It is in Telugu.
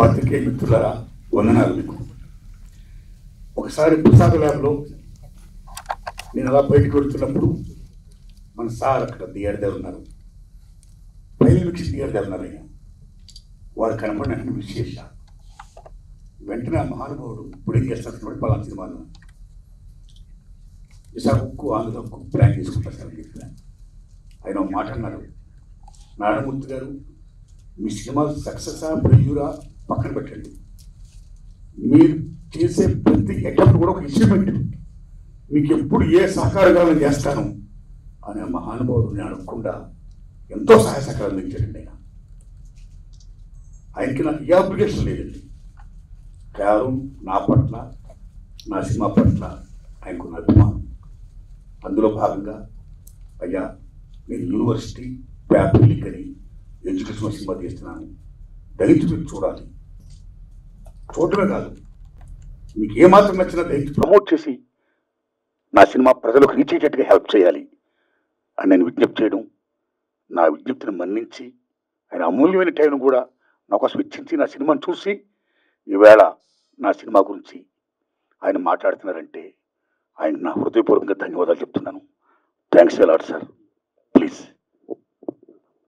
పాత్రికేయ మిత్రులారా, వందనాలు మీకు. ఒకసారి ప్రసాద ల్యాబ్లో నేను అలా బయటకు వెళ్తున్నప్పుడు మన సార్ అక్కడ దిగాడిదే ఉన్నారు, పైలు మిక్సి దిగాడిదే ఉన్నారు. ఆయన వారు కనపడిన విశేష వెంటనే ఆ మహానుభావుడు ఇప్పుడు ఏం చేస్తున్నట్టు పలానా సినిమాను ఈసారి ఉక్కు ఆంధ్రకు ప్లాన్ చేసుకుంటారు సార్ అని చెప్పాను. ఆయన ఒక మాట అన్నారు, నారాయణమూర్తి గారు మీ సినిమా సక్సెస్ ఫెయిల్యూరా పక్కన పెట్టండి, మీరు చేసే ప్రతి అటెంప్ట్ కూడా ఒక అచీవ్మెంట్, మీకు ఎప్పుడు ఏ సహకారంగా చేస్తాను అనే మహానుభావుడు నేను అడగకుండా ఎంతో సహాయ సహకారం అందించాడండి. ఆయనకి నాకు ఏ అప్లికేషన్ లేదండి, కేవలం నా పట్ల నా సినిమా పట్ల ఆయనకున్న అభిమానం. అందులో భాగంగా అయ్యా నేను యూనివర్సిటీ పేపర్ లీక్ అని ఎడ్యుకేషన్ సినిమా తీస్తున్నాను, దళితులు మీరు చూడాలి, చూడటమే కాదు మీకు ఏమాత్రం నచ్చినా దళితులు ప్రమోట్ చేసి నా సినిమా ప్రజలకు రీచ్ అయ్యేటట్టుగా హెల్ప్ చేయాలి అని నేను విజ్ఞప్తి చేయడం, నా విజ్ఞప్తిని మన్నించి ఆయన అమూల్యమైన టైంను కూడా నా కోసం వెచ్చించి నా సినిమాను చూసి ఈవేళ నా సినిమా గురించి ఆయన మాట్లాడుతున్నారంటే ఆయన నా హృదయపూర్వకంగా ధన్యవాదాలు చెప్తున్నాను. Thanks a lot sir, please.